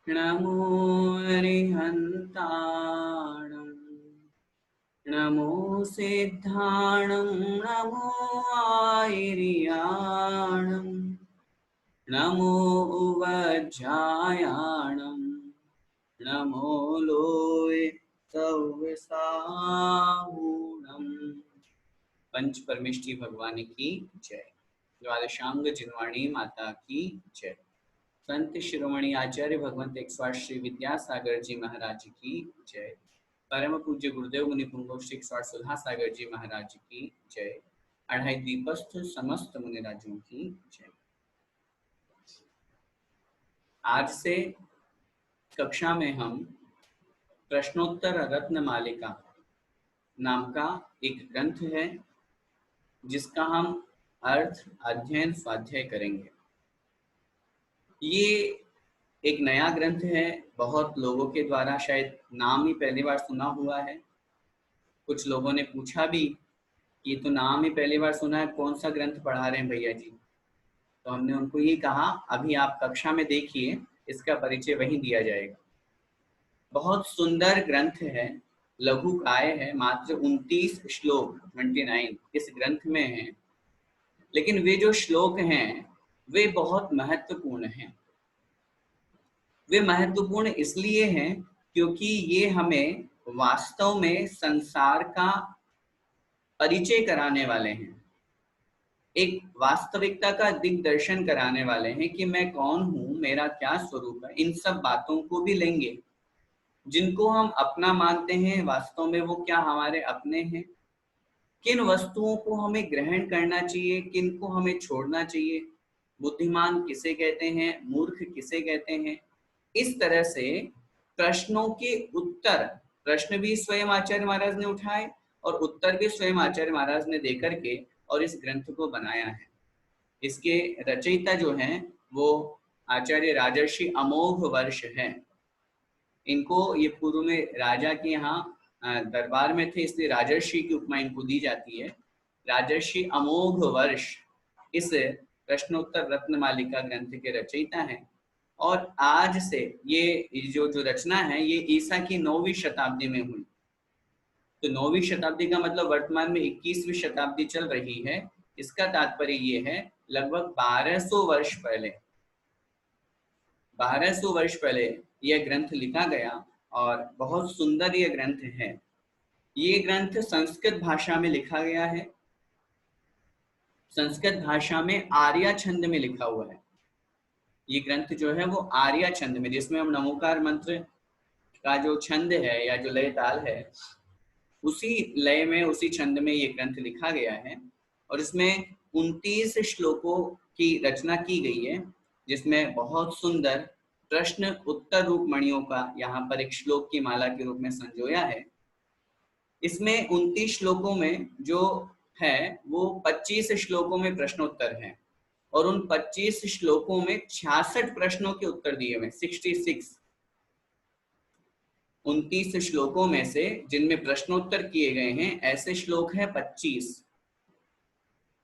नमो अरिहन्ताणं नमो सिद्धाणं नमो आयर्याणं नमो उवज्झायाणं नमो लोय सव्यसाहूणम्। पंच परमेष्ठी भगवान की जय। द्वादशांग जिनवाणी माता की जय। संत शिरोमणि आचार्य भगवंत एकस्वार श्री विद्यासागर जी महाराज की जय। परम पूज्य गुरुदेव मुनि पुंगव श्री एकस्वार सुधा सागर जी महाराज की जय। अढ़ाई दीपस्थ समस्त मुनिराजों की जय। आज से कक्षा में हम प्रश्नोत्तर रत्न मालिका नाम का एक ग्रंथ है जिसका हम अर्थ अध्ययन स्वाध्याय करेंगे। ये एक नया ग्रंथ है, बहुत लोगों के द्वारा शायद नाम ही पहली बार सुना हुआ है। कुछ लोगों ने पूछा भी कि तो नाम ही पहली बार सुना है, कौन सा ग्रंथ पढ़ा रहे हैं भैया जी। तो हमने उनको ये कहा अभी आप कक्षा में देखिए, इसका परिचय वहीं दिया जाएगा। बहुत सुंदर ग्रंथ है, लघु काय है, मात्र 29 श्लोक 29 इस ग्रंथ में है। लेकिन वे जो श्लोक हैं वे बहुत महत्वपूर्ण हैं। वे महत्वपूर्ण इसलिए हैं क्योंकि ये हमें वास्तव में संसार का परिचय कराने वाले हैं, एक वास्तविकता का दिग्दर्शन कराने वाले हैं कि मैं कौन हूँ, मेरा क्या स्वरूप है। इन सब बातों को भी लेंगे। जिनको हम अपना मानते हैं वास्तव में वो क्या हमारे अपने हैं, किन वस्तुओं को हमें ग्रहण करना चाहिए, किन को हमें छोड़ना चाहिए, बुद्धिमान किसे कहते हैं, मूर्ख किसे कहते हैं। इस तरह से प्रश्नों के उत्तर, प्रश्न भी स्वयं आचार्य महाराज ने उठाए और उत्तर भी स्वयं आचार्य महाराज ने देकर के और इस ग्रंथ को बनाया है। इसके रचयिता जो हैं वो आचार्य राजर्षि अमोघ वर्ष हैं। इनको ये पूर्व में राजा के यहाँ दरबार में थे, इसलिए राजर्षि की उपमा इनको दी जाती है। राजर्षि अमोघ वर्ष इस प्रश्नोत्तर रत्नमालिका ग्रंथ के रचयिता हैं। और आज से ये जो रचना है ये ईसा की 9वीं शताब्दी में हुई। तो 9वीं शताब्दी का मतलब वर्तमान में 21वीं शताब्दी चल रही है। इसका तात्पर्य ये है लगभग 1200 वर्ष पहले, 1200 वर्ष पहले यह ग्रंथ लिखा गया और बहुत सुंदर यह ग्रंथ है। ये ग्रंथ संस्कृत भाषा में लिखा गया है। संस्कृत भाषा में आर्या छंद में लिखा हुआ है। ये ग्रंथ जो है वो आर्या छंद में, जिसमें हम नमोकार मंत्र का जो छंद है या जो लय ताल है उसी लय में, उसी छंद में ये ग्रंथ लिखा गया है। और इसमें 29 श्लोकों की रचना की गई है, जिसमें बहुत सुंदर प्रश्न उत्तर रूप मणियों का यहाँ पर एक श्लोक की माला के रूप में संजोया है। इसमें 29 श्लोकों में जो है वो 25 श्लोकों में प्रश्नोत्तर है और उन 25 श्लोकों में 66 प्रश्नों के उत्तर दिए हुए, 66। 29 श्लोकों में से जिनमें प्रश्नोत्तर किए गए हैं ऐसे श्लोक हैं 25,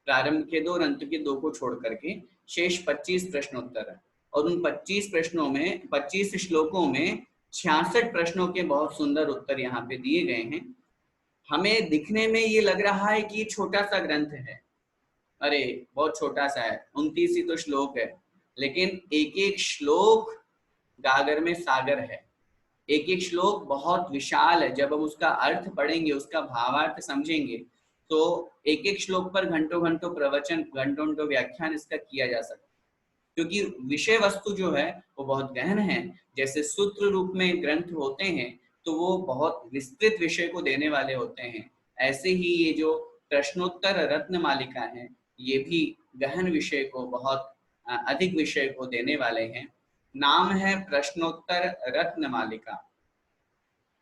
प्रारंभ के 2 और अंत के 2 को छोड़ करके शेष 25 प्रश्नोत्तर है। और उन 25 प्रश्नों में, 25 श्लोकों में 66 प्रश्नों के बहुत सुंदर उत्तर यहाँ पे दिए गए हैं। हमें दिखने में ये लग रहा है कि ये छोटा सा ग्रंथ है, अरे बहुत छोटा सा है, 29 ही तो श्लोक है। लेकिन एक एक श्लोक गागर में सागर है, एक एक श्लोक बहुत विशाल है। जब हम उसका अर्थ पढ़ेंगे, उसका भावार्थ समझेंगे तो एक एक श्लोक पर घंटों घंटों प्रवचन, घंटों घंटों व्याख्यान इसका किया जा सकता है, क्योंकि विषय वस्तु जो है वो बहुत गहन है। जैसे सूत्र रूप में ग्रंथ होते हैं तो वो बहुत विस्तृत विषय को देने वाले होते हैं, ऐसे ही ये जो प्रश्नोत्तर रत्न मालिका है ये भी गहन विषय को, बहुत अधिक विषय को देने वाले हैं। नाम है प्रश्नोत्तर रत्न मालिका।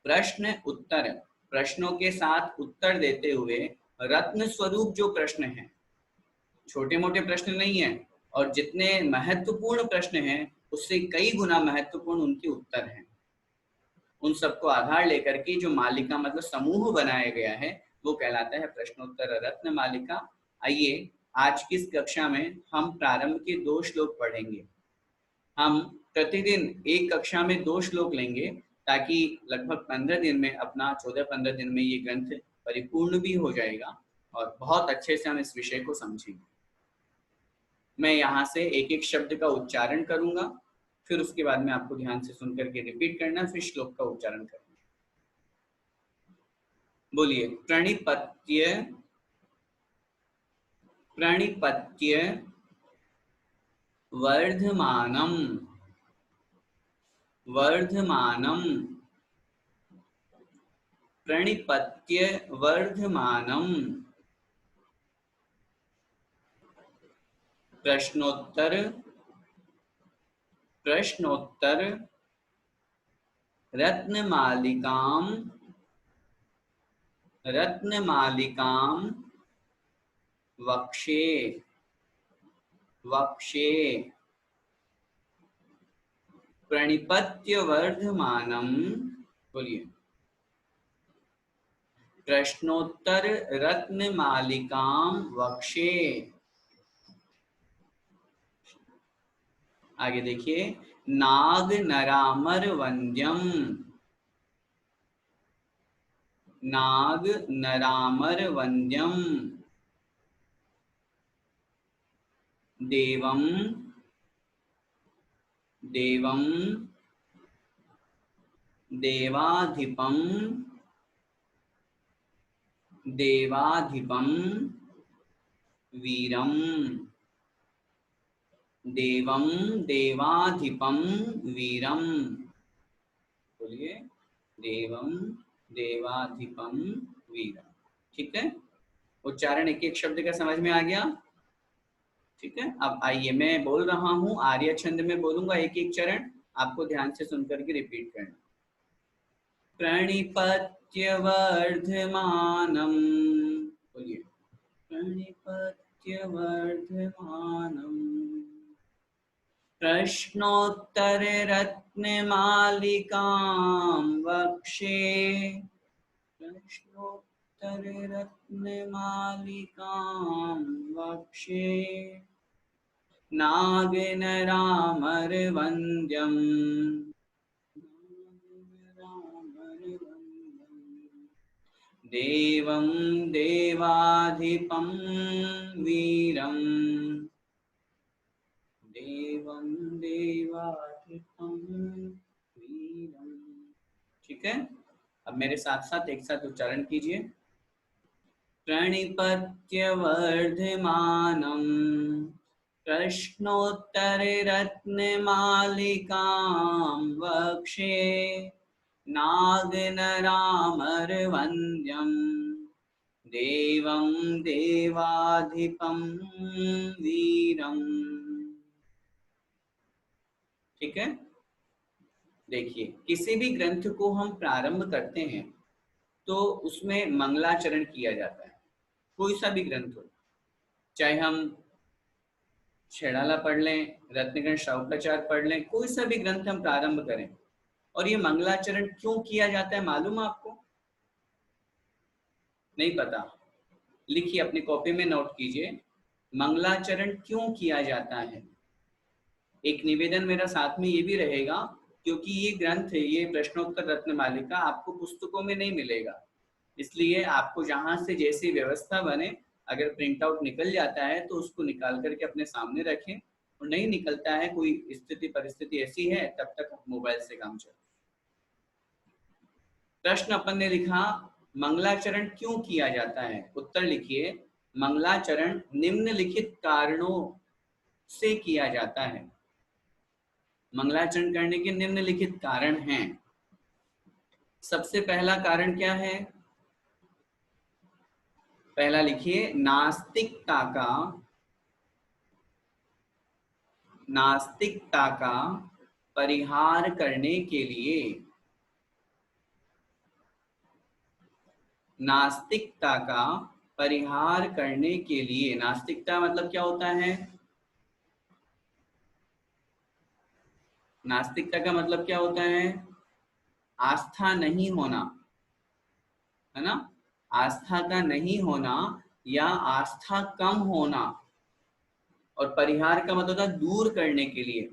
प्रश्न उत्तर, प्रश्नों के साथ उत्तर देते हुए रत्न स्वरूप जो प्रश्न हैं, छोटे मोटे प्रश्न नहीं है, और जितने महत्वपूर्ण प्रश्न हैं उससे कई गुना महत्वपूर्ण उनके उत्तर हैं। उन सबको आधार लेकर के जो मालिका मतलब समूह बनाया गया है वो कहलाता है प्रश्नोत्तर रत्न मालिका। आइए आज की इस कक्षा में हम प्रारंभ के 2 श्लोक पढ़ेंगे। हम प्रतिदिन एक कक्षा में 2 श्लोक लेंगे ताकि लगभग 15 दिन में अपना 14-15 दिन में ये ग्रंथ परिपूर्ण भी हो जाएगा और बहुत अच्छे से हम इस विषय को समझेंगे। मैं यहाँ से एक एक शब्द का उच्चारण करूंगा, फिर उसके बाद में आपको ध्यान से सुन करके रिपीट करना, फिर श्लोक का उच्चारण करना। बोलिए, प्रणिपत्य प्रणिपत्य वर्धमानम वर्धमानम प्रणिपत्य वर्धमानम प्रश्नोत्तर प्रश्नोत्तर रत्नमालिकाम रत्नमालिकाम वक्षे वक्षे प्रणिपत्य वर्धमानम। बोलिए, प्रश्नोत्तर रत्नमालिकाम वक्षे। आगे देखिए, नाग नरामर वंद्यम नाग नरामर वंद्यम देवम देवम देवाधिपम देवाधिपम वीरम देवम देवाधिपम वीरम। बोलिए, देवम देवाधिपम वीरम। ठीक है, उच्चारण एक एक शब्द का समझ में आ गया? ठीक है, अब आइए मैं बोल रहा हूँ, आर्य छंद में बोलूंगा एक एक चरण, आपको ध्यान से सुनकर के रिपीट करना। प्रणिपत्य वर्धमानम। बोलिए, प्रणिपत्य वर्धमानम प्रश्नोत्तर रत्नमालिकां वक्षे प्रश्नोत्तर रत्नमालिकां वक्षे नागनरामर वंद्यम देवं देवाधिपं वीरं देवं देवाधिपं वीरं। ठीक है, अब मेरे साथ साथ एक साथ उच्चारण कीजिए। प्रणिपत्य वर्धमानम प्रश्नोत्तर रत्नमालिकां वक्षे नागनरामर वंद्यम देवं देवाधिपं वीरम। ठीक है, देखिए, किसी भी ग्रंथ को हम प्रारंभ करते हैं तो उसमें मंगलाचरण किया जाता है। कोई सा भी ग्रंथ हो, चाहे हम छेड़ाला पढ़ लें, रत्नगण शाउकाचार पढ़ लें, कोई सा भी ग्रंथ हम प्रारंभ करें, और ये मंगलाचरण क्यों किया जाता है मालूम है आपको? नहीं पता? लिखिए, अपनी कॉपी में नोट कीजिए, मंगलाचरण क्यों किया जाता है। एक निवेदन मेरा साथ में ये भी रहेगा, क्योंकि ये ग्रंथ, ये प्रश्नोत्तर रत्नमालिका आपको पुस्तकों में नहीं मिलेगा, इसलिए आपको जहां से जैसी व्यवस्था बने, अगर प्रिंट आउट निकल जाता है तो उसको निकाल करके अपने सामने रखें, और नहीं निकलता है, कोई स्थिति परिस्थिति ऐसी है, तब तक मोबाइल से काम चले। प्रश्न अपन ने लिखा, मंगलाचरण क्यों किया जाता है? उत्तर लिखिए, मंगलाचरण निम्नलिखित कारणों से किया जाता है। मंगलाचरण करने के निम्नलिखित कारण हैं। सबसे पहला कारण क्या है? पहला लिखिए, नास्तिकता का परिहार करने के लिए। नास्तिकता का परिहार करने के लिए। नास्तिकता मतलब क्या होता है? नास्तिकता का मतलब क्या होता है? आस्था नहीं होना, है ना? आस्था का नहीं होना या आस्था कम होना। और परिहार का मतलब होता है दूर करने के लिए,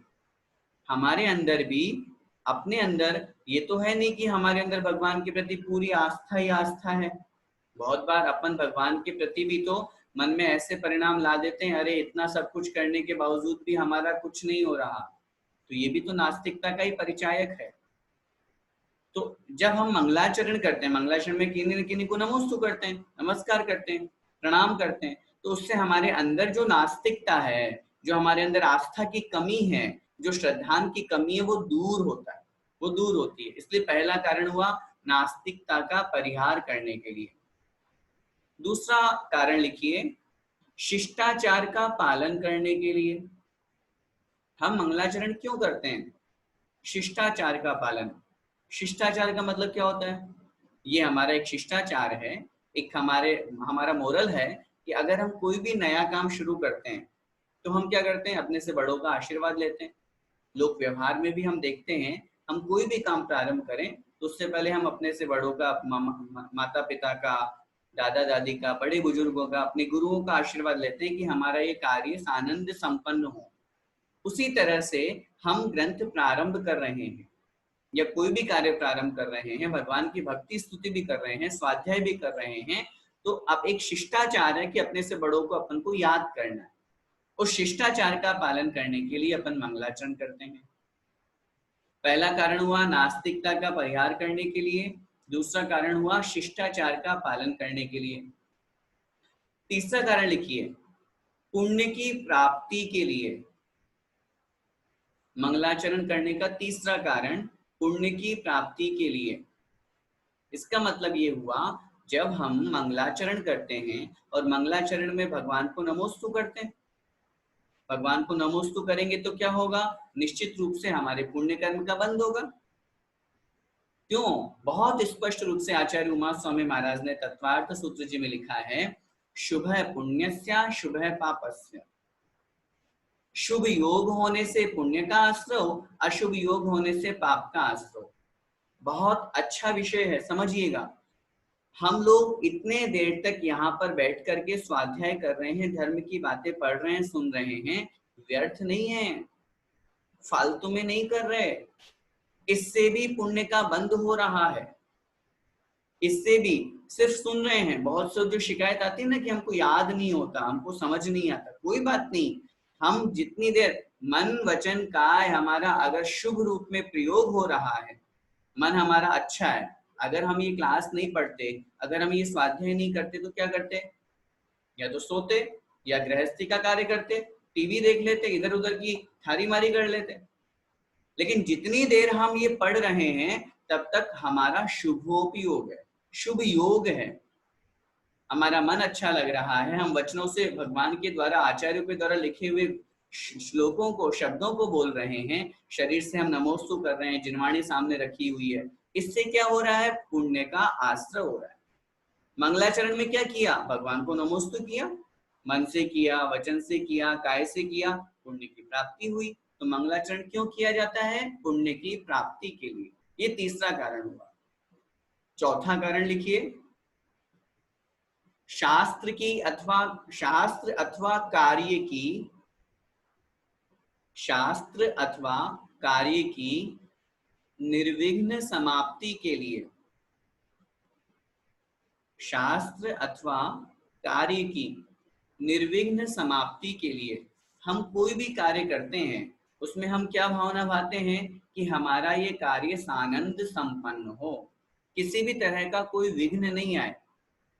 हमारे अंदर भी, अपने अंदर ये तो है नहीं कि हमारे अंदर भगवान के प्रति पूरी आस्था ही आस्था है। बहुत बार अपन भगवान के प्रति भी तो मन में ऐसे परिणाम ला देते हैं, अरे इतना सब कुछ करने के बावजूद भी हमारा कुछ नहीं हो रहा, तो ये भी तो नास्तिकता का ही परिचायक है। तो जब हम मंगलाचरण करते हैं, मंगलाचरण में किन्हीं न किन्हीं को नमोस्तु करते हैं, नमस्कार करते हैं, प्रणाम करते हैं, तो उससे हमारे अंदर जो नास्तिकता है, जो हमारे अंदर आस्था की कमी है, जो श्रद्धान की कमी है, वो दूर होता है, वो दूर होती है। इसलिए पहला कारण हुआ नास्तिकता का परिहार करने के लिए। दूसरा कारण लिखिए, शिष्टाचार का पालन करने के लिए। हम मंगलाचरण क्यों करते हैं? शिष्टाचार का पालन। शिष्टाचार का मतलब क्या होता है? ये हमारा एक शिष्टाचार है, एक हमारा मोरल है कि अगर हम कोई भी नया काम शुरू करते हैं तो हम क्या करते हैं? अपने से बड़ों का आशीर्वाद लेते हैं। लोक व्यवहार में भी हम देखते हैं, हम कोई भी काम प्रारंभ करें तो उससे पहले हम अपने से बड़ों का, माता पिता का, दादा दादी का, बड़े बुजुर्गों का, अपने गुरुओं का आशीर्वाद लेते हैं कि हमारा ये कार्य आनंद संपन्न हो। उसी तरह से हम ग्रंथ प्रारंभ कर रहे हैं या कोई भी कार्य प्रारंभ कर रहे हैं, भगवान की भक्ति स्तुति भी कर रहे हैं, स्वाध्याय भी कर रहे हैं, तो अब एक शिष्टाचार है कि अपने से बड़ों को अपन को याद करना है। उस शिष्टाचार का पालन करने के लिए अपन मंगलाचरण करते हैं। पहला कारण हुआ नास्तिकता का परिहार करने के लिए, दूसरा कारण हुआ शिष्टाचार का पालन करने के लिए। तीसरा कारण लिखिए, पुण्य की प्राप्ति के लिए। मंगलाचरण करने का तीसरा कारण पुण्य की प्राप्ति के लिए। इसका मतलब ये हुआ, जब हम मंगलाचरण करते हैं और मंगलाचरण में भगवान को नमोस्तु करते हैं, भगवान को नमोस्तु करेंगे तो क्या होगा? निश्चित रूप से हमारे पुण्य कर्म का बंध होगा। क्यों? बहुत स्पष्ट रूप से आचार्य उमा स्वामी महाराज ने तत्वार्थ सूत्र जी में लिखा है, शुभः पुण्यस्य शुभः पापस्य। शुभ योग होने से पुण्य का आश्रव, अशुभ योग होने से पाप का आश्रव। बहुत अच्छा विषय है, समझिएगा। हम लोग इतने देर तक यहाँ पर बैठ करके स्वाध्याय कर रहे हैं, धर्म की बातें पढ़ रहे हैं, सुन रहे हैं, व्यर्थ नहीं है, फालतू में नहीं कर रहे। इससे भी पुण्य का बंध हो रहा है। इससे भी सिर्फ सुन रहे हैं। बहुत से जो शिकायत आती है ना कि हमको याद नहीं होता, हमको समझ नहीं आता, कोई बात नहीं। हम जितनी देर मन वचन काय हमारा अगर शुभ रूप में प्रयोग हो रहा है, मन हमारा अच्छा है, अगर हम ये क्लास नहीं पढ़ते, अगर हम ये स्वाध्याय नहीं करते तो क्या करते? या तो सोते, या गृहस्थी का कार्य करते, टीवी देख लेते, इधर उधर की थारी मारी कर लेते। लेकिन जितनी देर हम ये पढ़ रहे हैं तब तक हमारा शुभोपयोग है, शुभ योग है, हमारा मन अच्छा लग रहा है, हम वचनों से भगवान के द्वारा, आचार्यों के द्वारा लिखे हुए श्लोकों को, शब्दों को बोल रहे हैं, शरीर से हम नमोस्तु कर रहे हैं, जिनवाणी सामने रखी हुई है। इससे क्या हो रहा है? पुण्य का आश्रय हो रहा है। मंगलाचरण में क्या किया? भगवान को नमोस्तु किया, मन से किया, वचन से किया, काय से किया, पुण्य की प्राप्ति हुई। तो मंगलाचरण क्यों किया जाता है? पुण्य की प्राप्ति के लिए। ये तीसरा कारण हुआ। चौथा कारण लिखिए, शास्त्र अथवा कार्य की निर्विघ्न समाप्ति के लिए। शास्त्र अथवा कार्य की निर्विघ्न समाप्ति के लिए हम कोई भी कार्य करते हैं, उसमें हम क्या भावना भाते हैं कि हमारा ये कार्य सानंद संपन्न हो, किसी भी तरह का कोई विघ्न नहीं आए।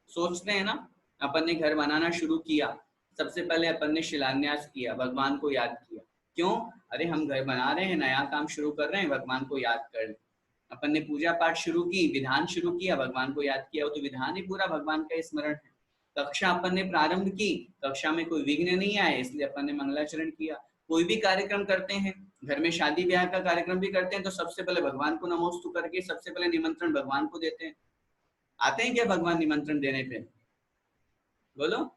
सोचते हैं ना, अपन ने घर बनाना शुरू किया, सबसे पहले अपन ने शिलान्यास किया, भगवान को याद किया। क्यों? अरे हम घर बना रहे हैं, नया काम शुरू कर रहे हैं, भगवान को याद कर ले। अपन ने पूजा पाठ शुरू की, विधान शुरू किया, भगवान को याद किया, वो तो विधान ही पूरा भगवान का स्मरण है। कक्षा अपन ने प्रारंभ की, कक्षा में कोई विघ्न नहीं आए, इसलिए अपन ने मंगलाचरण किया। कोई भी कार्यक्रम करते हैं, घर में शादी ब्याह का कार्यक्रम भी करते हैं, तो सबसे पहले भगवान को नमोस्तु करके सबसे पहले निमंत्रण भगवान को देते हैं। आते हैं क्या भगवान निमंत्रण देने पे? बोलो।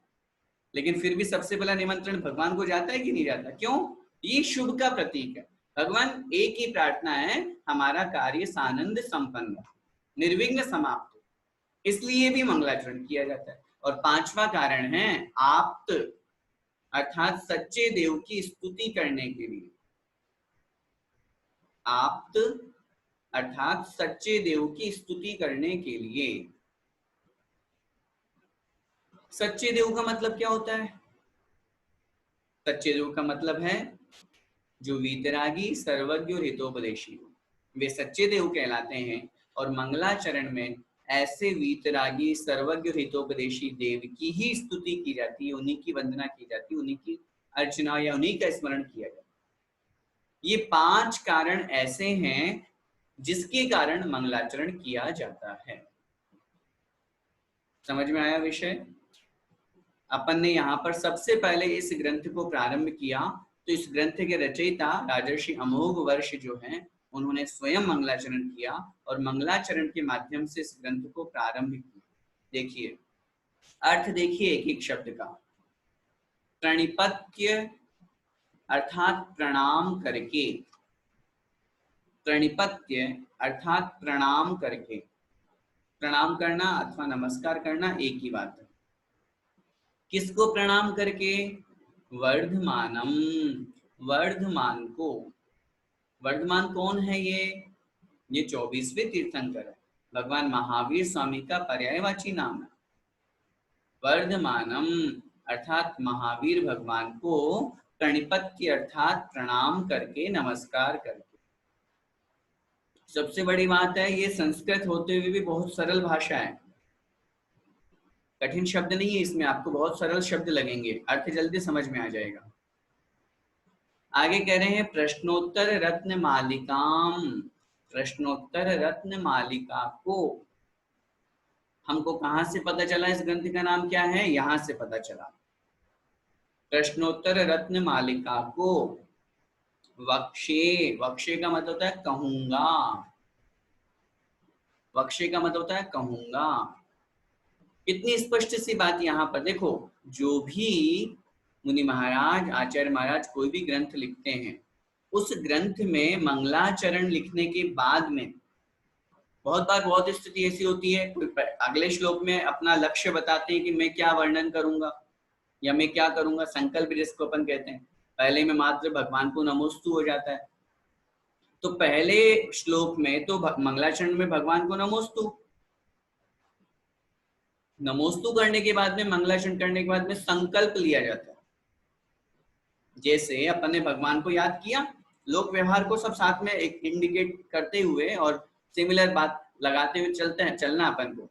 लेकिन फिर भी सबसे पहला निमंत्रण भगवान को जाता है कि नहीं जाता? क्यों? ये शुभ का प्रतीक है। भगवान एक ही प्रार्थना है, हमारा कार्य सानंद संपन्न, निर्विघ्न समाप्त, इसलिए भी मंगलाचरण किया जाता है। और पांचवा कारण है आप्त, अर्थात सच्चे देव की स्तुति करने के लिए। आप्त अर्थात सच्चे देव की स्तुति करने के लिए। सच्चे देव का मतलब क्या होता है? सच्चे देव का मतलब है जो वीतरागी, सर्वज्ञ और हितोपदेशी हो, वे सच्चे देव कहलाते हैं। और मंगलाचरण में ऐसे वीतरागी, सर्वज्ञ और हितोपदेशी देव की ही स्तुति की जाती है, उन्हीं की वंदना की जाती है, उन्हीं की अर्चना या उन्हीं का स्मरण किया जाता है। ये 5 कारण ऐसे हैं जिसके कारण मंगलाचरण किया जाता है। समझ में आया विषय? अपन ने यहाँ पर सबसे पहले इस ग्रंथ को प्रारंभ किया, तो इस ग्रंथ के रचयिता राजर्षि अमोघ वर्ष जो हैं, उन्होंने स्वयं मंगलाचरण किया और मंगलाचरण के माध्यम से इस ग्रंथ को प्रारंभ किया। देखिए अर्थ, देखिए एक एक शब्द का। प्रणिपत्य अर्थात प्रणाम करके, प्रणिपत्य अर्थात प्रणाम करके, प्रणाम करना अथवा नमस्कार करना एक ही बात है। किसको प्रणाम करके? वर्धमानम, वर्धमान को। वर्धमान कौन है ये 24वें तीर्थंकर है, भगवान महावीर स्वामी का पर्यायवाची नाम है। वर्धमानम अर्थात महावीर भगवान को प्रणिपत्य अर्थात प्रणाम करके, नमस्कार करके। सबसे बड़ी बात है, ये संस्कृत होते हुए भी बहुत सरल भाषा है, कठिन शब्द नहीं है इसमें, आपको बहुत सरल शब्द लगेंगे, अर्थ जल्दी समझ में आ जाएगा। आगे कह रहे हैं प्रश्नोत्तर रत्न मालिकाम, प्रश्नोत्तर रत्न मालिका को। हमको कहां से पता चला इस ग्रंथ का नाम क्या है? यहां से पता चला। प्रश्नोत्तर रत्न मालिका को वक्षे, वक्षे का मतलब होता है कहूंगा, वक्षे का मतलब होता है कहूंगा। कितनी स्पष्ट सी बात यहाँ पर देखो, जो भी मुनि महाराज, आचार्य महाराज कोई भी ग्रंथ लिखते हैं, उस ग्रंथ में मंगलाचरण लिखने के बाद में बहुत बार बहुत स्थिति ऐसी होती है, कोई अगले श्लोक में अपना लक्ष्य बताते हैं कि मैं क्या वर्णन करूंगा या मैं क्या करूंगा, संकल्प जिसको अपन कहते हैं। पहले में मात्र भगवान को नमोस्तु हो जाता है, तो पहले श्लोक में तो मंगलाचरण में भगवान को नमोस्तु, नमोस्तु करने के बाद में, मंगलाचरण करने के बाद में संकल्प लिया जाता है। जैसे अपन ने भगवान को याद किया, लोक व्यवहार को सब साथ में एक इंडिकेट करते हुए और सिमिलर बात लगाते हुए चलते हैं, चलना अपन को।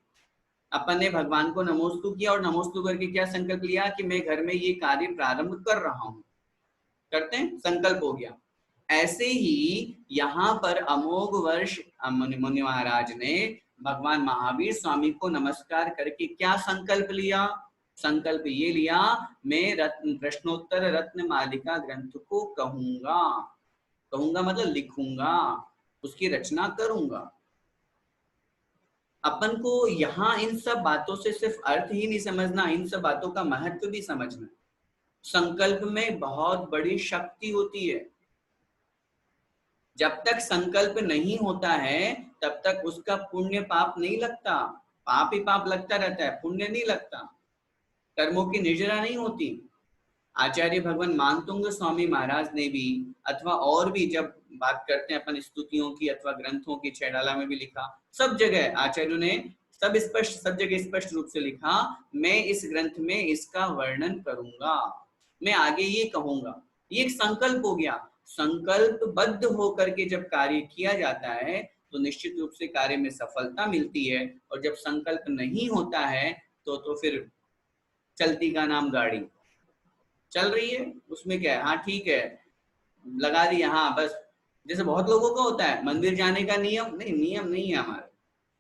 अपन ने भगवान को नमोस्तु किया और नमोस्तु करके क्या संकल्प लिया कि मैं घर में ये कार्य प्रारंभ कर रहा हूं, करते हैं, संकल्प हो गया। ऐसे ही यहाँ पर अमोघ वर्ष मुनि महाराज ने भगवान महावीर स्वामी को नमस्कार करके क्या संकल्प लिया? संकल्प ये लिया, मैं रत्न, प्रश्नोत्तर रत्न मालिका ग्रंथ को कहूंगा, कहूंगा मतलब लिखूंगा, उसकी रचना करूंगा। अपन को यहाँ इन सब बातों से सिर्फ अर्थ ही नहीं समझना, इन सब बातों का महत्व भी समझना। संकल्प में बहुत बड़ी शक्ति होती है। जब तक संकल्प नहीं होता है तब तक उसका पुण्य पाप नहीं लगता, पाप ही पाप लगता रहता है, पुण्य नहीं लगता, कर्मों की निर्जरा नहीं होती। आचार्य भगवान मानतुंग स्वामी महाराज ने भी, अथवा और भी जब बात करते हैं अपन स्तुतियों की अथवा ग्रंथों की, छैडाला में भी लिखा, सब जगह आचार्यों ने सब जगह स्पष्ट रूप से लिखा, मैं इस ग्रंथ में इसका वर्णन करूंगा, मैं आगे ये कहूंगा। ये एक संकल्प हो गया। संकल्पबद्ध होकर के जब कार्य किया जाता है तो निश्चित रूप से कार्य में सफलता मिलती है, और जब संकल्प नहीं होता है तो फिर चलती का नाम गाड़ी, चल रही है उसमें क्या है, हाँ ठीक है लगा दिया, हाँ बस। जैसे बहुत लोगों का होता है, मंदिर जाने का नियम नहीं, नियम नहीं है हमारे,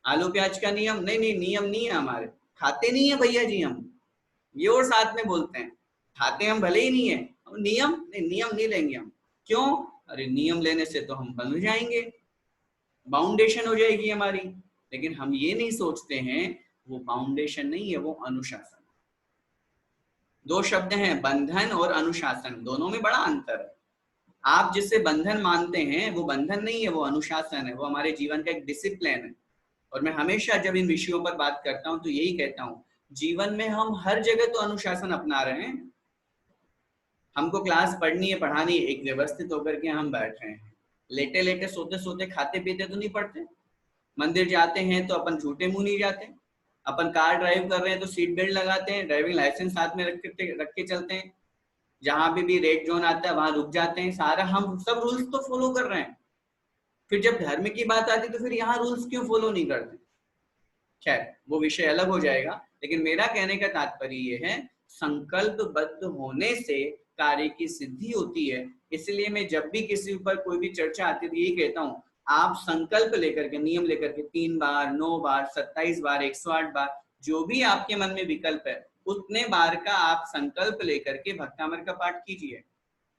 आलू प्याज का नियम नहीं, नहीं नियम नहीं है हमारे, खाते नहीं है भैया जी हम, ये और साथ में बोलते हैं, खाते हम भले ही नहीं है, नियम नहीं, नियम नहीं लेंगे हम। क्यों? अरे नियम लेने से तो हम बंध जाएंगे, बाउंडेशन हो जाएगी हमारी। लेकिन हम ये नहीं सोचते हैं, वो बाउंडेशन नहीं है, वो अनुशासन। दो शब्द हैं, बंधन और अनुशासन, दोनों में बड़ा अंतर है। आप जिससे बंधन मानते हैं वो बंधन नहीं है, वो अनुशासन है, वो हमारे जीवन का एक डिसिप्लिन है। और मैं हमेशा जब इन विषयों पर बात करता हूं तो यही कहता हूं, जीवन में हम हर जगह तो अनुशासन अपना रहे हैं, हमको क्लास पढ़नी है, पढ़ानी है, एक व्यवस्थित होकर के हम बैठ रहे हैं, लेटे लेटे सोते सोते खाते पीते तो नहीं पड़ते। मंदिर जाते हैं तो अपन झूठे मुंह नहीं जाते। अपन कार ड्राइव कर रहे हैं तो सीट बेल्ट लगाते हैं, ड्राइविंग लाइसेंस साथ में रख के चलते हैं। जहां भी रेड जोन आता है वहां रुक जाते हैं। सारा हम सब रूल्स तो फॉलो कर रहे हैं। फिर जब धर्म की बात आती तो फिर यहाँ रूल्स क्यों फॉलो नहीं करते? खैर वो विषय अलग हो जाएगा। लेकिन मेरा कहने का तात्पर्य ये है, संकल्पबद्ध होने से कार्य की सिद्धि होती है। इसलिए मैं जब भी किसी ऊपर कोई भी चर्चा आती है यही कहता हूँ, आप संकल्प लेकर के, नियम लेकर के 3 बार, 9 बार, 27 बार, 108 बार, जो भी आपके मन में विकल्प है उतने बार का आप संकल्प लेकर के भक्तामृत का पाठ कीजिए।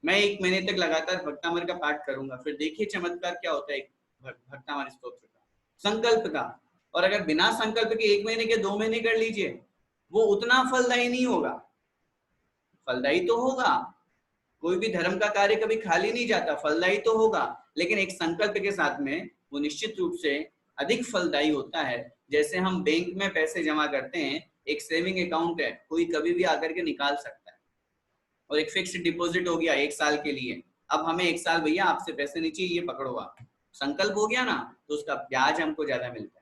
मैं 1 महीने तक लगातार भक्तामृत का पाठ करूंगा, फिर देखिए चमत्कार क्या होता है भक्तामृत स्तोत्र का, संकल्प का। और अगर बिना संकल्प के 1 महीने के 2 महीने कर लीजिए, वो उतना फलदायी नहीं होगा। फलदायी तो होगा, कोई भी धर्म का कार्य कभी खाली नहीं जाता, फलदायी तो होगा, लेकिन एक संकल्प के साथ में वो निश्चित रूप से अधिक फलदायी होता है। जैसे हम बैंक में पैसे जमा करते हैं, एक सेविंग अकाउंट है, कोई कभी भी आकर के निकाल सकता है, और एक फिक्स्ड डिपॉजिट हो गया 1 साल के लिए। अब हमें 1 साल भैया आपसे पैसे नहीं चाहिए, ये पकड़ो आप, संकल्प हो गया ना, तो उसका ब्याज हमको ज्यादा मिलता है।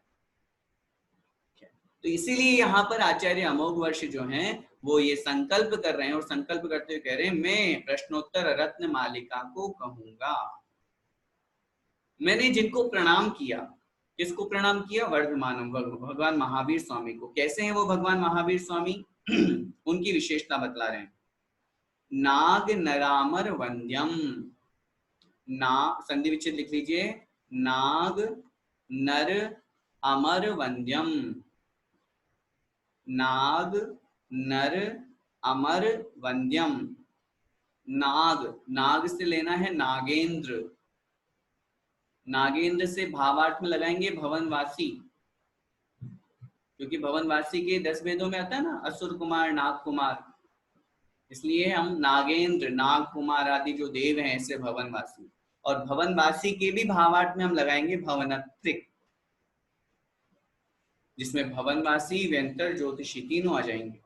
तो इसीलिए यहाँ पर आचार्य अमोघ वर्ष जो हैं वो ये संकल्प कर रहे हैं, और संकल्प करते हुए कह रहे हैं, मैं प्रश्नोत्तर रत्न मालिका को कहूंगा। मैंने जिनको प्रणाम किया, किसको प्रणाम किया? वर्धमान भगवान महावीर स्वामी को। कैसे हैं वो भगवान महावीर स्वामी? उनकी विशेषता बतला रहे हैं। नाग नरामर वंद्यम, ना संधि विच्छेद लिख लीजिए, नाग नर अमर वंद्यम, नाग नर अमर वंद्यम। नाग, नाग से लेना है नागेंद्र, नागेंद्र से भावार्थ में लगाएंगे भवनवासी, क्योंकि भवनवासी के 10 वेदों में आता है ना, असुर कुमार, नाग कुमार, इसलिए हम नागेंद्र, नाग कुमार आदि जो देव हैं ऐसे भवनवासी। और भवनवासी के भी भावार्थ में हम लगाएंगे भवनत्रिक, जिसमें भवनवासी, व्यंतर, ज्योतिषी तीनों आ जाएंगे।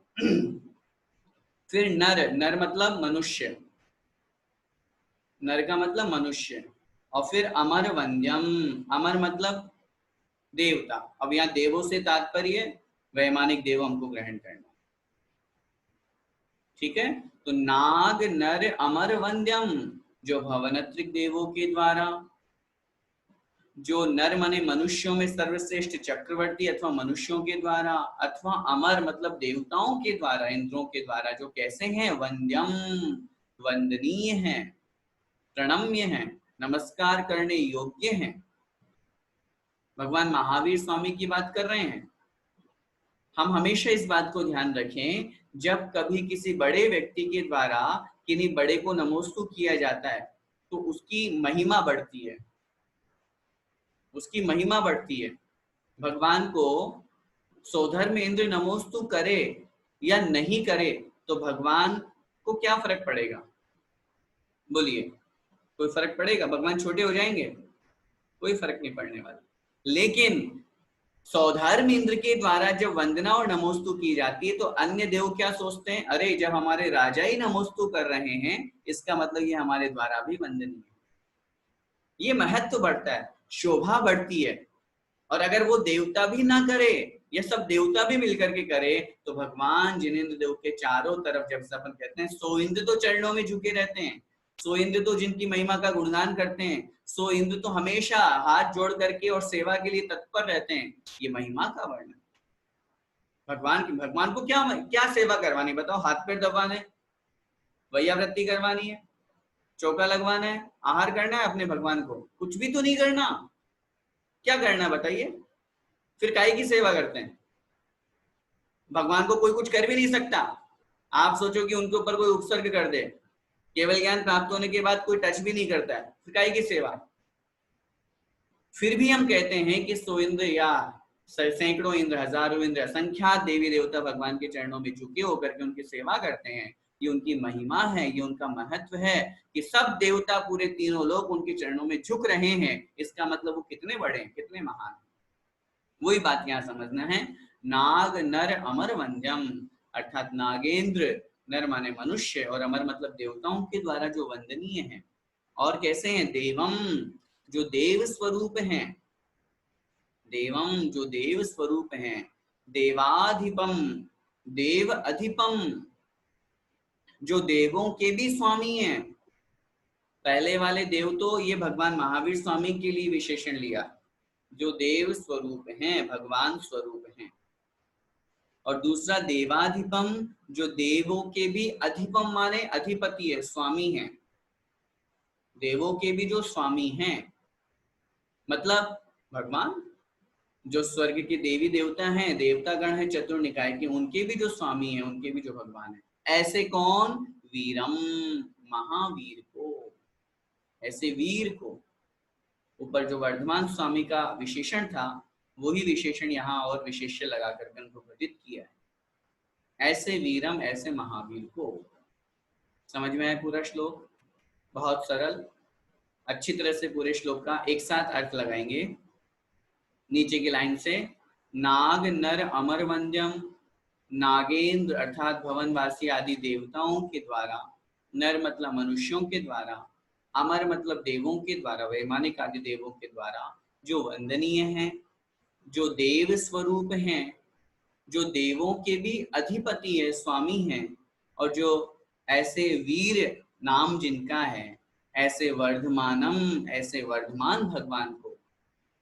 फिर नर, नर मतलब मनुष्य, नर का मतलब मनुष्य। और फिर अमर वंद्यम, अमर मतलब देवता। अब यहाँ देवों से तात्पर्य वैमानिक देव हमको ग्रहण करना, ठीक है। तो नाग नर अमर वंद्यम, जो भवनत्रिक देवों के द्वारा, जो नर माने मनुष्यों में सर्वश्रेष्ठ चक्रवर्ती अथवा मनुष्यों के द्वारा, अथवा अमर मतलब देवताओं के द्वारा, इंद्रों के द्वारा, जो कैसे हैं? वंद्यम, वंदनीय हैं, प्रणम्य हैं, नमस्कार करने योग्य हैं। भगवान महावीर स्वामी की बात कर रहे हैं। हम हमेशा इस बात को ध्यान रखें, जब कभी किसी बड़े व्यक्ति के द्वारा किन्हीं बड़े को नमोस्तु किया जाता है तो उसकी महिमा बढ़ती है, उसकी महिमा बढ़ती है। भगवान को सौधर्म इंद्र नमोस्तु करे या नहीं करे तो भगवान को क्या फर्क पड़ेगा? बोलिए, कोई फर्क पड़ेगा? भगवान छोटे हो जाएंगे? कोई फर्क नहीं पड़ने वाला। लेकिन सौधर्म इंद्र के द्वारा जब वंदना और नमोस्तु की जाती है तो अन्य देव क्या सोचते हैं? अरे जब हमारे राजा ही नमोस्तु कर रहे हैं, इसका मतलब ये हमारे द्वारा भी वंदनीय है। ये महत्व बढ़ता है, शोभा बढ़ती है। और अगर वो देवता भी ना करे या सब देवता भी मिलकर के करे तो भगवान जिनेंद्र देव के चारों तरफ, जब से अपन कहते हैं सो इंद्र तो चरणों में झुके रहते हैं, सो इंद्र तो जिनकी महिमा का गुणगान करते हैं, सो इंद्र तो हमेशा हाथ जोड़ करके और सेवा के लिए तत्पर रहते हैं। ये महिमा का वर्णन। भगवान को क्या क्या सेवा करवानी बताओ? हाथ पैर दबाने, वैयावृत्ति करवानी है, चौका लगवाना है, आहार करना है अपने भगवान को? कुछ भी तो नहीं करना। क्या करना बताइए? फिर काहे की सेवा करते हैं? भगवान को कोई कुछ कर भी नहीं सकता। आप सोचो कि उनके ऊपर कोई उपसर्ग कर दे, केवल ज्ञान प्राप्त होने के बाद कोई टच भी नहीं करता है, फिर काहे की सेवा? फिर भी हम कहते हैं कि सो इंद्र या सैकड़ों इंद्र, हजारों इंद्र, असंख्यात देवी देवता भगवान के चरणों में झुके होकर के उनकी सेवा करते हैं। ये उनकी महिमा है, ये उनका महत्व है कि सब देवता, पूरे तीनों लोग उनके चरणों में झुक रहे हैं। इसका मतलब वो कितने बड़े हैं, कितने महान हैं। वही बात यहाँ समझना है। नाग नर अमर वंद्यम, अर्थात नागेंद्र, नर माने मनुष्य और अमर मतलब देवताओं के द्वारा जो वंदनीय है। और कैसे हैं? देवम, जो देव स्वरूप हैं, देवम जो देव स्वरूप हैं, देवाधिपम देव अधिपम जो देवों के भी स्वामी हैं। पहले वाले देव तो ये भगवान महावीर स्वामी के लिए विशेषण लिया, जो देव स्वरूप हैं, भगवान स्वरूप हैं। और दूसरा देवाधिपम जो देवों के भी अधिपम माने अधिपति है, स्वामी है, देवों के भी जो स्वामी हैं, मतलब भगवान जो स्वर्ग के देवी देवता हैं, देवता गण है चतुर निकाय के, उनके भी जो स्वामी हैं, उनके भी जो भगवान है। ऐसे कौन? वीरम महावीर को, ऐसे वीर को। ऊपर जो वर्धमान स्वामी का विशेषण था, वही विशेषण यहाँ और विशेष्य लगा करके उनको घटित किया है। ऐसे वीरम, ऐसे महावीर को। समझ में आया पूरा श्लोक? बहुत सरल। अच्छी तरह से पूरे श्लोक का एक साथ अर्थ लगाएंगे। नीचे की लाइन से, नाग नर अमर वंद्यम, नागेंद्र अर्थात भवनवासी आदि देवताओं के द्वारा, नर मतलब मनुष्यों के द्वारा, अमर मतलब देवों के द्वारा, वैमानिक आदि देवों के द्वारा जो वंदनीय हैं, जो देव स्वरूप हैं, जो देवों के भी अधिपति है, स्वामी हैं, और जो ऐसे वीर नाम जिनका है, ऐसे वर्धमानम, ऐसे वर्धमान भगवान को।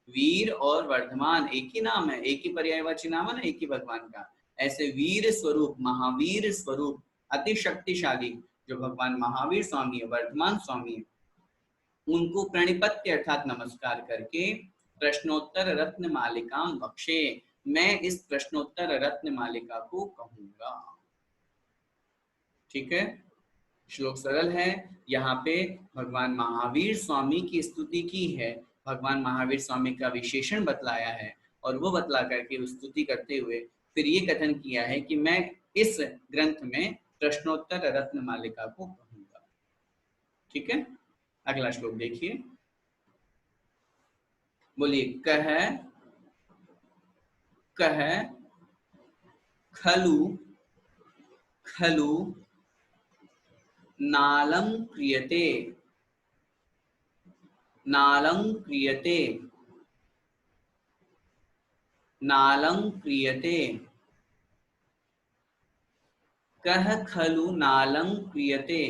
वीर और वर्धमान एक ही नाम है, एक ही पर्यायवाची नाम है ना, एक ही भगवान का। ऐसे वीर स्वरूप, महावीर स्वरूप, अति शक्तिशाली जो भगवान महावीर स्वामी है, वर्धमान स्वामी है, उनको प्रणिपत्य अर्थात नमस्कार करके प्रश्नोत्तर रत्न मालिका बख्शे, मैं इस प्रश्नोत्तर रत्न मालिका को कहूंगा। ठीक है, श्लोक सरल है। यहाँ पे भगवान महावीर स्वामी की स्तुति की है, भगवान महावीर स्वामी का विशेषण बतलाया है, और वो बतला करके स्तुति करते हुए फिर ये कथन किया है कि मैं इस ग्रंथ में प्रश्नोत्तर रत्न मालिका को कहूंगा। ठीक है, अगला श्लोक देखिए, बोलिए। कह कह खलु खलु नालं क्रियते, नालं क्रियते, नालं क्रियते। कह खलु नालं क्रियते,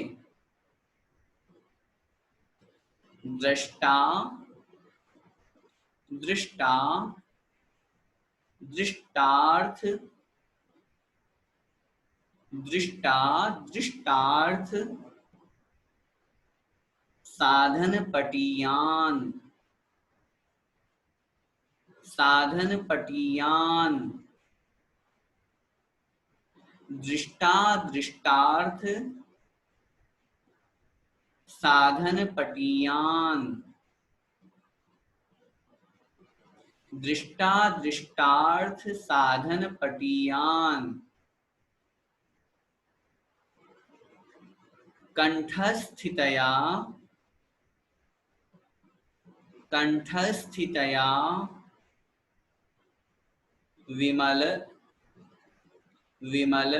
दृष्टा दृष्टा दृष्टार्थ दृष्टा दृष्टार्थ साधन पटीयान, साधन पटीयान, दृष्टा दृष्टार्थ साधन पटीयान, दृष्टा दृष्टार्थ साधन पटीयान। कंठस्थितया कंठस्थितया विमल विमल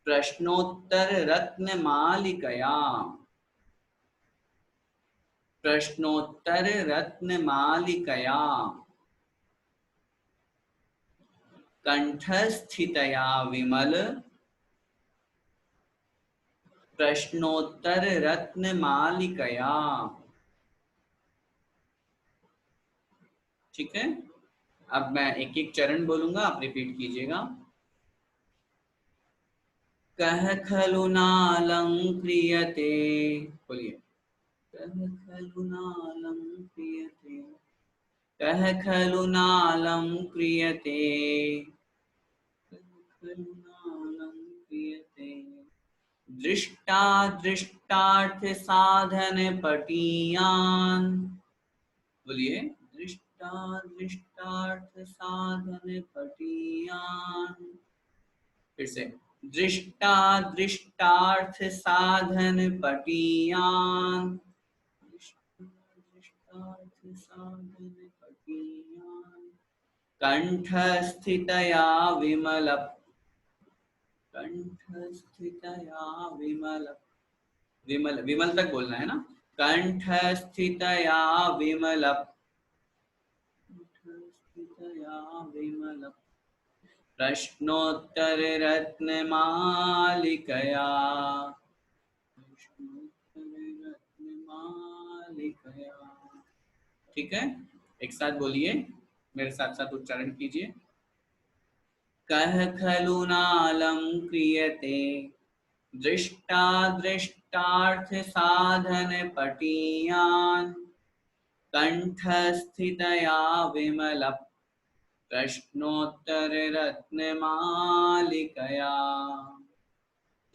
प्रश्नोत्तर रत्न मालिकया, प्रश्नोत्तर रत्न मालिकया, कंठस्थितया विमल प्रश्नोत्तर रत्न मालिकया। ठीक है, अब मैं एक एक चरण बोलूंगा, आप रिपीट कीजिएगा। कह खलु नालं क्रियते, बोलिए। कह खलु नालं क्रियते, कह खलु नालं क्रियते, कह खलु नालं क्रियते, दृष्टा दृष्टार्थ साधन पटीयान, बोलिए। दृष्टा दृष्टार्थ साधन पटीयान, फिर से। दृष्टा दृष्टार्थ साधन पटीयान, दृष्टार्थ साधन पटीयान। कंठस्थितया विमल, कंठस्थितया विमल, विमल विमल तक बोलना है ना। कंठस्थितया विमल प्रश्नोत्तर रत्नमालिकया ठीक है, एक साथ बोलिए, मेरे साथ साथ उच्चारण कीजिए। कह खलु नालं क्रियते दृष्टा दृष्टार्थ साधन पटीयान् कंठस्थितया विमल प्रश्नोत्तर रत्नमालिकया।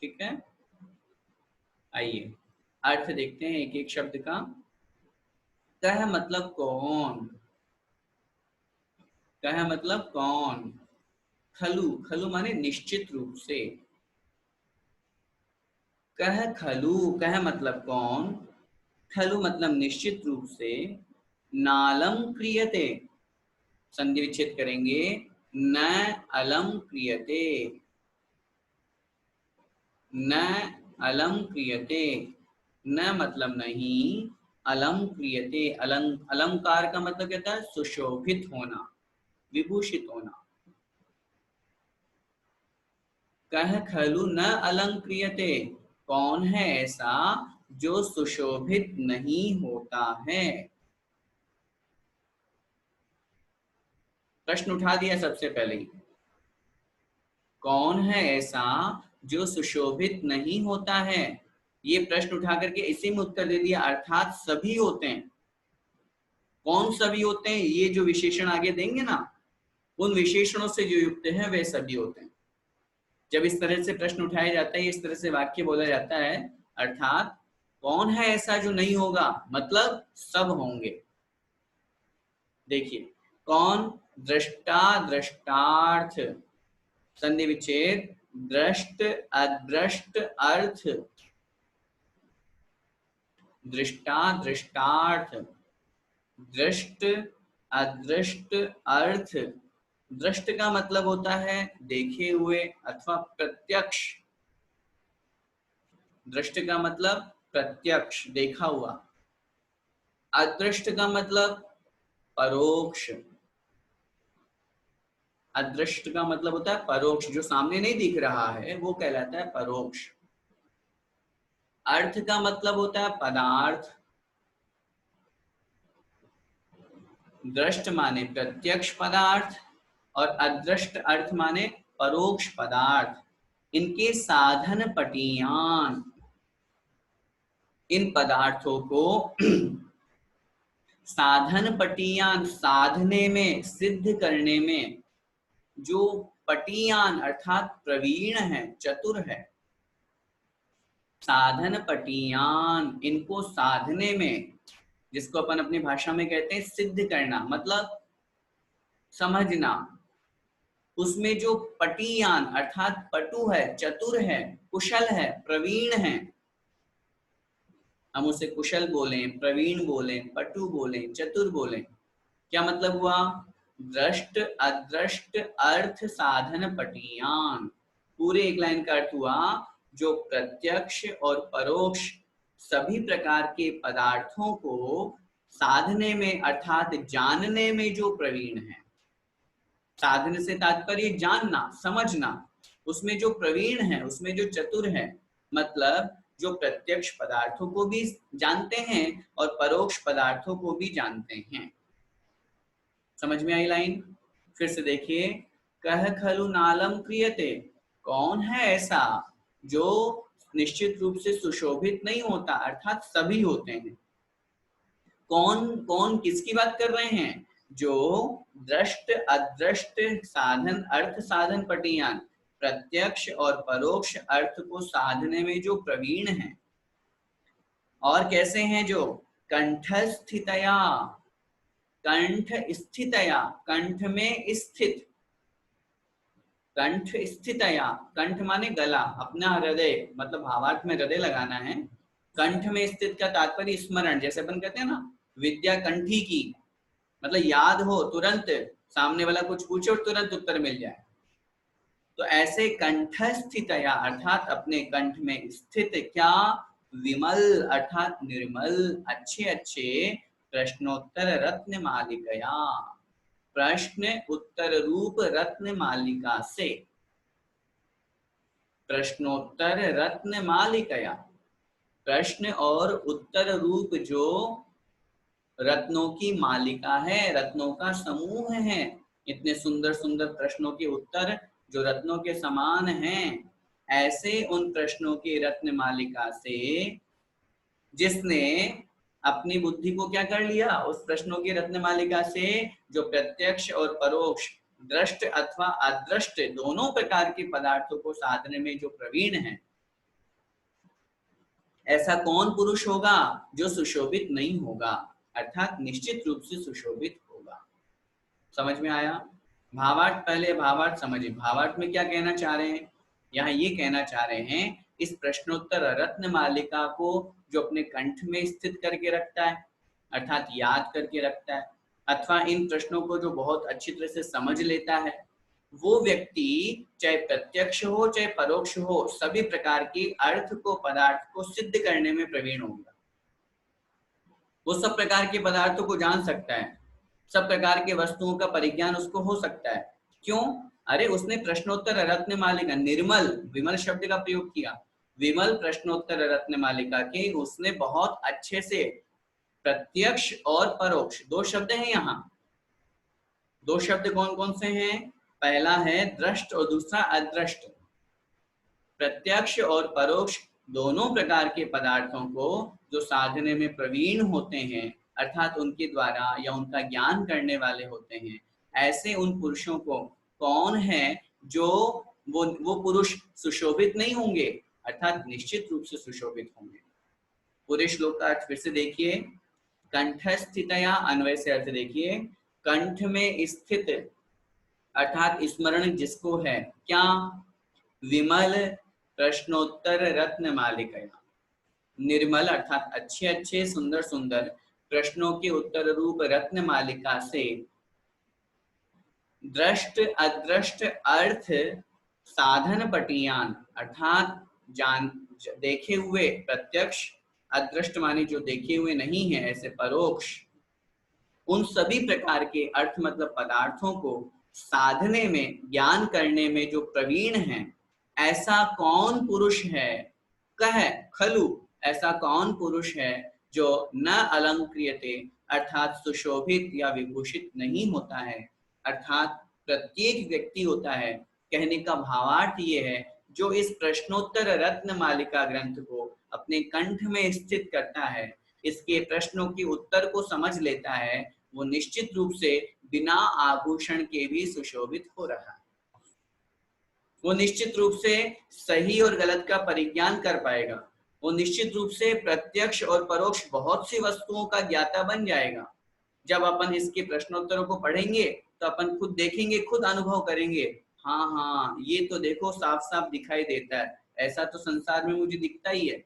ठीक है, आइए अर्थ देखते हैं एक एक शब्द का। कह मतलब कौन, कह मतलब कौन। खलु, खलु माने निश्चित रूप से। कह खलु, कह मतलब कौन, खलु मतलब निश्चित रूप से। नालम क्रियते, संधि विच्छेद करेंगे, न अलम क्रियते, न अलम क्रियते। न मतलब नहीं, अलम क्रियते, अलंकार का मतलब क्या था, सुशोभित होना, विभूषित होना। कह खलु न अलंक्रियते, कौन है ऐसा जो सुशोभित नहीं होता है। प्रश्न उठा दिया सबसे पहले, कौन है ऐसा जो सुशोभित नहीं होता है। ये प्रश्न उठा करके इसी में उत्तर दे दिया, अर्थात सभी होते हैं। कौन सभी होते हैं, ये जो विशेषण आगे देंगे ना, उन विशेषणों से जो युक्त है वे सभी होते हैं। जब इस तरह से प्रश्न उठाया जाता है, इस तरह से वाक्य बोला जाता है, अर्थात कौन है ऐसा जो नहीं होगा, मतलब सब होंगे। देखिए, कौन, दृष्टा दृष्टार्थ, संधि विच्छेद, दृष्ट अदृष्ट अर्थ, दृष्टा दृष्टार्थ, दृष्ट अदृष्ट अर्थ। दृष्ट का मतलब होता है देखे हुए अथवा प्रत्यक्ष, दृष्ट का मतलब प्रत्यक्ष, देखा हुआ। अदृष्ट का मतलब परोक्ष, अदृष्ट का मतलब होता है परोक्ष, जो सामने नहीं दिख रहा है वो कहलाता है परोक्ष। अर्थ का मतलब होता है पदार्थ, दृष्ट माने प्रत्यक्ष पदार्थ और अदृष्ट अर्थ माने परोक्ष पदार्थ। इनके साधन पटियान, इन पदार्थों को साधन पटियान, साधने में, सिद्ध करने में जो पटियान अर्थात प्रवीण है, चतुर है, साधन पटियान, इनको साधने में, जिसको अपन अपनी भाषा में कहते हैं सिद्ध करना, मतलब समझना, उसमें जो पटियान अर्थात पटु है, चतुर है, कुशल है, प्रवीण है, हम उसे कुशल बोलें, प्रवीण बोलें, पटु बोलें, चतुर बोलें। क्या मतलब हुआ, दृष्ट अदृष्ट अर्थ साधन पटियान, पूरे एक लाइन का अर्थ हुआ जो प्रत्यक्ष और परोक्ष सभी प्रकार के पदार्थों को साधने में अर्थात जानने में जो प्रवीण है। साधन से तात्पर्य जानना, समझना, उसमें जो प्रवीण है, उसमें जो चतुर है, मतलब जो प्रत्यक्ष पदार्थों को भी जानते हैं और परोक्ष पदार्थों को भी जानते हैं। समझ में आई लाइन? फिर से देखिए, कह खलु नालम क्रियते, कौन है ऐसा जो निश्चित रूप से सुशोभित नहीं होता, अर्थात सभी होते हैं। कौन कौन किसकी बात कर रहे हैं, जो दृष्ट अदृष्ट साधन अर्थ साधन पटियान, प्रत्यक्ष और परोक्ष अर्थ को साधने में जो प्रवीण हैं। और कैसे हैं, जो कंठस्थितया, कंठ स्थितया, कंठ में स्थित, कंठ स्थितया, कंठ माने गला, अपना हृदय, मतलब भावार्थ में हृदय लगाना है। कंठ में स्थित का तात्पर्य स्मरण, जैसे अपन कहते हैं ना विद्या कंठी की, मतलब याद हो, तुरंत सामने वाला कुछ पूछे और तुरंत उत्तर मिल जाए। तो ऐसे कंठस्थितया अर्थात अपने कंठ में स्थित, क्या, विमल अर्थात निर्मल अच्छे अच्छे प्रश्नोत्तर रत्न मालिकया, प्रश्न उत्तर रूप रत्न मालिका से, प्रश्नोत्तर रत्न मालिकया, प्रश्न और उत्तर रूप जो रत्नों की मालिका है, रत्नों का समूह है, इतने सुंदर सुंदर प्रश्नों के उत्तर जो रत्नों के समान हैं, ऐसे उन प्रश्नों की रत्न मालिका से जिसने अपनी बुद्धि को क्या कर लिया, उस प्रश्नों की रत्न मालिका से जो प्रत्यक्ष और परोक्ष, दृष्ट अथवा अदृष्ट दोनों प्रकार के पदार्थों को साधने में जो प्रवीण है, ऐसा कौन पुरुष होगा जो सुशोभित नहीं होगा, अर्थात निश्चित रूप से सुशोभित होगा। समझ में आया? भावार्थ, पहले भावार्थ समझिए। भावार्थ में क्या कहना चाह रहे हैं? यहाँ ये कहना चाह रहे हैं इस प्रश्नोत्तर रत्न मालिका को जो अपने कंठ में स्थित करके रखता है, अर्थात याद करके रखता है, अथवा इन प्रश्नों को जो बहुत अच्छी तरह से समझ लेता है, वो व्यक्ति चाहे प्रत्यक्ष हो चाहे परोक्ष हो, सभी प्रकार के अर्थ को, पदार्थ को सिद्ध करने में प्रवीण होगा। वो सब प्रकार के पदार्थों को जान सकता है, सब प्रकार के वस्तुओं का परिज्ञान उसको हो सकता है। क्यों? अरे उसने प्रश्नोत्तर रत्न मालिका, निर्मल, विमल शब्द का प्रयोग किया, विमल प्रश्नोत्तर रत्न मालिका के उसने बहुत अच्छे से प्रत्यक्ष और परोक्ष, दो शब्द हैं यहाँ। दो शब्द कौन कौन से हैं? पहला है दृष्ट और दूसरा अदृष्ट। प्रत्यक्ष और परोक्ष दोनों प्रकार के पदार्थों को जो साधने में प्रवीण होते हैं, अर्थात उनके द्वारा या उनका ज्ञान करने वाले होते हैं, ऐसे उन पुरुषों को कौन है जो वो पुरुष सुशोभित नहीं होंगे, अर्थात निश्चित रूप से सुशोभित होंगे। पूरे श्लोक का अर्थ फिर से देखिए। कंठस्थितया, अन्वय से अर्थ देखिए। कंठ में स्थित अर्थात स्मरण जिसको है, क्या? विमल प्रश्नोत्तर रत्न मालिकया, निर्मल अर्थात अच्छे अच्छे सुंदर सुंदर प्रश्नों के उत्तर रूप रत्न मालिका से दृष्ट अदृष्ट अर्थ साधन पटियान, अर्थात जान देखे हुए प्रत्यक्ष, अदृष्ट माने जो देखे हुए नहीं है, ऐसे परोक्ष, उन सभी प्रकार के अर्थ मतलब पदार्थों को साधने में, ज्ञान करने में जो प्रवीण है, ऐसा कौन पुरुष है? कह खलु, ऐसा कौन पुरुष है जो न अलंक्रियते अर्थात सुशोभित या विभूषित नहीं होता है, अर्थात प्रत्येक व्यक्ति होता है। कहने का भावार्थ ये है जो इस प्रश्नोत्तर रत्न मालिका ग्रंथ को अपने कंठ में स्थित करता है, इसके प्रश्नों के उत्तर को समझ लेता है, वो निश्चित रूप से बिना आभूषण के भी सुशोभित हो रहा है। वो निश्चित रूप से सही और गलत का परिज्ञान कर पाएगा। वो निश्चित रूप से प्रत्यक्ष और परोक्ष बहुत सी वस्तुओं का ज्ञाता बन जाएगा। जब अपन इसके प्रश्नोत्तरों को पढ़ेंगे तो अपन खुद देखेंगे, खुद अनुभव करेंगे, हाँ हाँ ये तो देखो साफ साफ दिखाई देता है, ऐसा तो संसार में मुझे दिखता ही है।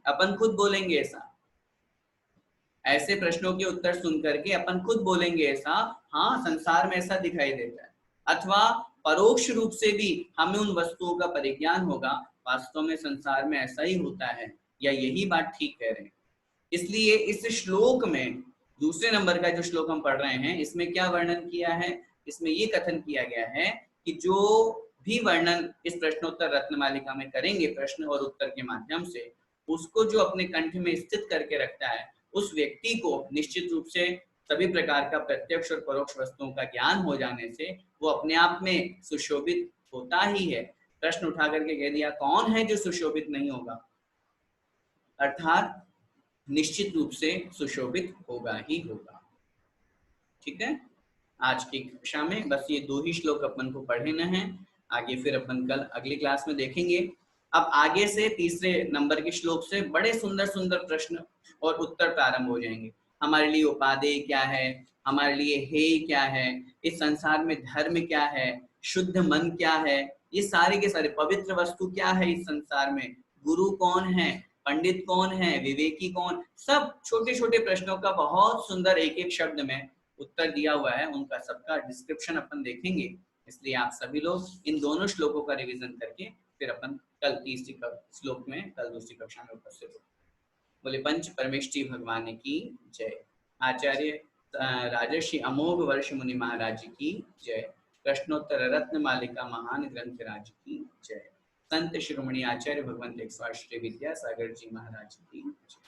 अपन खुद बोलेंगे ऐसा, ऐसे प्रश्नों के उत्तर सुन करके अपन खुद बोलेंगे ऐसा, हाँ संसार में ऐसा दिखाई देता है। अथवा परोक्ष रूप से भी हमें उन वस्तुओं का परिज्ञान होगा, वास्तव में संसार में ऐसा ही होता है, या यही बात ठीक कह रहे हैं। इसलिए इस श्लोक में, दूसरे नंबर का जो श्लोक हम पढ़ रहे हैं, इसमें क्या वर्णन किया है? इसमें ये कथन किया गया है कि जो भी वर्णन इस प्रश्नोत्तर रत्नमालिका में करेंगे प्रश्न और उत्तर के माध्यम से, उसको जो अपने कंठ में स्थित करके रखता है, उस व्यक्ति को निश्चित रूप से सभी प्रकार का प्रत्यक्ष और परोक्ष वस्तुओं का ज्ञान हो जाने से वो अपने आप में सुशोभित होता ही है। प्रश्न उठा करके कह दिया कौन है जो सुशोभित नहीं होगा, अर्थात निश्चित रूप से सुशोभित होगा ही होगा। ठीक है, आज की कक्षा में बस ये दो ही श्लोक अपन को पढ़े न हैं, आगे फिर अपन कल अगली क्लास में देखेंगे। अब आगे से तीसरे नंबर के श्लोक से बड़े सुंदर सुंदर प्रश्न और उत्तर प्रारंभ हो जाएंगे। हमारे लिए उपादेय क्या है, हमारे लिए हेय क्या है, इस संसार में धर्म क्या है, शुद्ध मन क्या है, ये सारे के सारे, पवित्र वस्तु क्या है इस संसार में, गुरु कौन है, पंडित कौन है, विवेकी कौन, सब छोटे छोटे प्रश्नों का बहुत सुंदर एक एक शब्द में उत्तर दिया हुआ है। उनका सबका डिस्क्रिप्शन अपन देखेंगे, इसलिए आप सभी लोग इन दोनों श्लोकों का रिवीजन करके फिर अपन कल तीसरी श्लोक में कल दूसरी कक्षा में उपस्थित हो। बोले पंच परमेष्टि भगवान की जय। आचार्य राजर्षि अमोघ वर्ष मुनि महाराज की जय। प्रश्नोत्तर रत्न मालिका महान ग्रंथ राज की जय। संत शिरोमणि आचार्य भगवंत 108 विद्यासागर जी महाराज की जय।